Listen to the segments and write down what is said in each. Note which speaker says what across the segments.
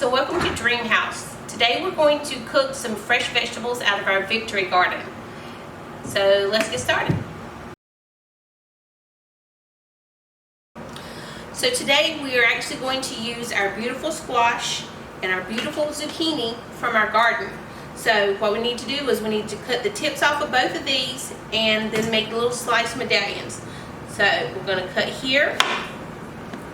Speaker 1: So welcome to Dream House. Today we're going to cook some fresh vegetables out of our victory garden. So let's get started. So today we are actually going to use our beautiful squash and our beautiful zucchini from our garden. So what we need to do is we need to cut the tips off of both of these and then make little slice medallions. So we're going to cut here,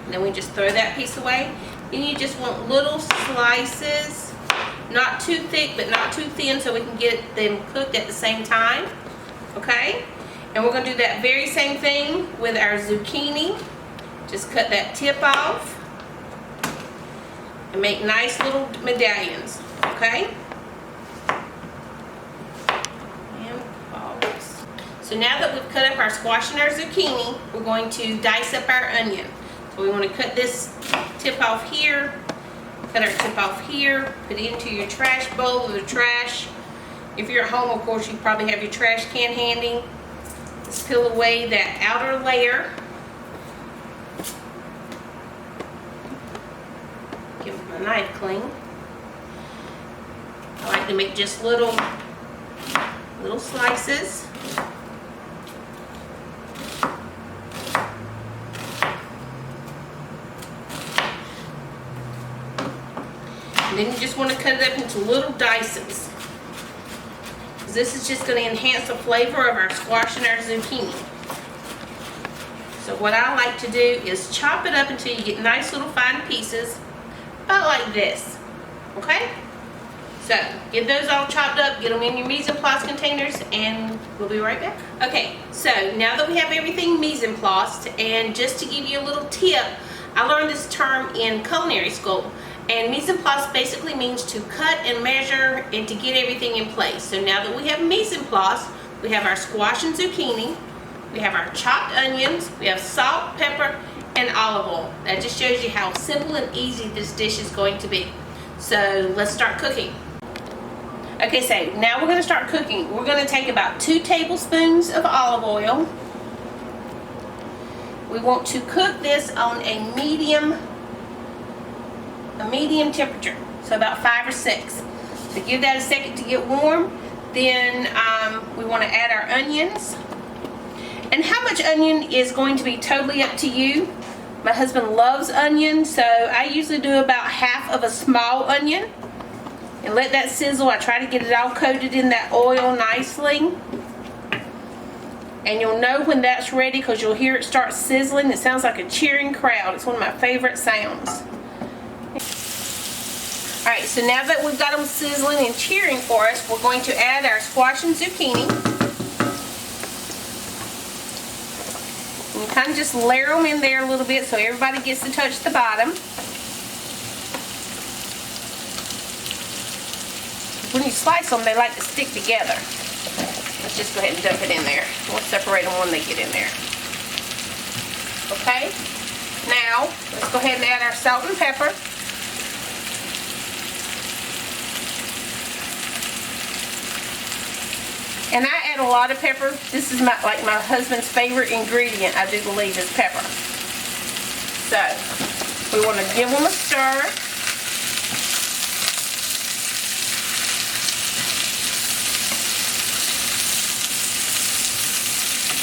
Speaker 1: and then we just throw that piece away. Then you just want little slices, not too thick but not too thin, so we can get them cooked at the same time. Okay? And we're going to do that very same thing with our zucchini. Just cut that tip off and make nice little medallions. Okay? And balls. So now that we've cut up our squash and our zucchini, we're going to dice up our onion. So we want to cut this tip off here, cut our tip off here, put it into your trash bowl or the trash. If you're at home, of course, you probably have your trash can handy. Just peel away that outer layer. Give my knife clean. I like to make just little slices. And then you just want to cut it up into little dices. This is just going to enhance the flavor of our squash and our zucchini. So what I like to do is chop it up until you get nice little fine pieces, about like this. Okay? So get those all chopped up, get them in your mise en place containers, and we'll be right back. Okay, so now that we have everything mise en place, and just to give you a little tip, I learned this term in culinary school. And mise en place basically means to cut and measure and to get everything in place. So now that we have mise en place, we have our squash and zucchini, we have our chopped onions, we have salt, pepper, and olive oil. That just shows you how simple and easy this dish is going to be. So let's start cooking. Okay, so now we're going to start cooking. We're going to take about 2 tablespoons of olive oil. We want to cook this on a medium temperature, so about 5 or 6. So give that a second to get warm. Then we want to add our onions. And how much onion is going to be totally up to you. My husband loves onion, so I usually do about half of a small onion. And let that sizzle. I try to get it all coated in that oil nicely. And you'll know when that's ready because you'll hear it start sizzling. It sounds like a cheering crowd. It's one of my favorite sounds. Alright, so now that we've got them sizzling and cheering for us, we're going to add our squash and zucchini. And you kind of just layer them in there a little bit so everybody gets to touch the bottom. When you slice them, they like to stick together. Let's just go ahead and dump it in there. We'll separate them when they get in there. Okay? Now, let's go ahead and add our salt and pepper. And I add a lot of pepper. This is like my husband's favorite ingredient, I do believe, is pepper. So, we want to give them a stir.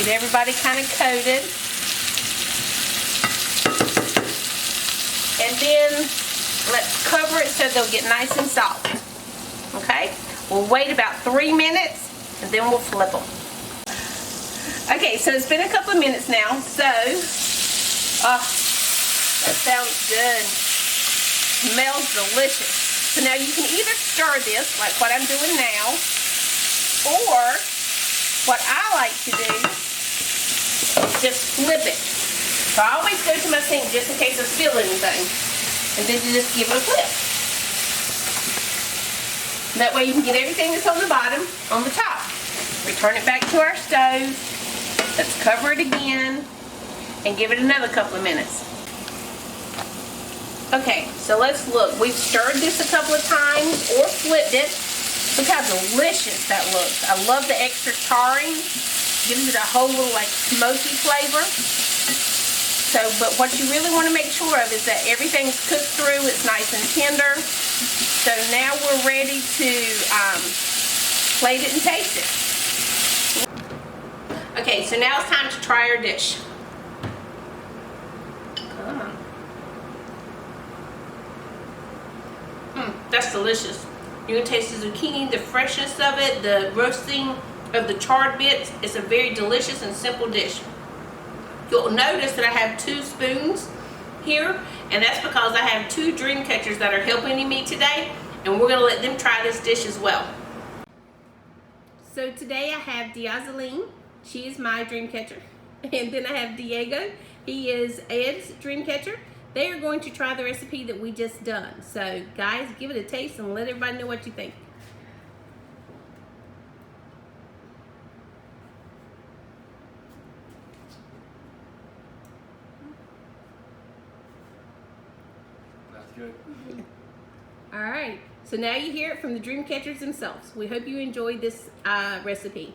Speaker 1: Get everybody kind of coated. And then let's cover it so they'll get nice and soft. Okay? We'll wait about 3 minutes. And then we'll flip them. Okay, so it's been a couple of minutes now. So, that sounds good. Smells delicious. So now you can either stir this, like what I'm doing now, or what I like to do is just flip it. So I always go to my sink just in case I spill anything. And then you just give it a flip. That way you can get everything that's on the bottom on the top. Return it back to our stove. Let's cover it again and give it another couple of minutes. Okay, so let's look. We've stirred this a couple of times or flipped it. Look how delicious that looks. I love the extra charring. Gives it a whole little like smoky flavor. So, but what you really want to make sure of is that everything's cooked through, it's nice and tender. So now we're ready to plate it and taste it. Okay, so now it's time to try our dish. That's delicious. You can taste the zucchini, the freshness of it, the roasting of the charred bits. It's a very delicious and simple dish. You'll notice that I have 2 spoons here, and that's because I have 2 dream catchers that are helping me today, and we're going to let them try this dish as well. So today I have Diazaline. She is my dream catcher. And then I have Diego. He is Ed's dream catcher. They are going to try the recipe that we just done. So guys, give it a taste and let everybody know what you think.
Speaker 2: That's good.
Speaker 1: All right, so now you hear it from the dream catchers themselves. We hope you enjoyed this recipe.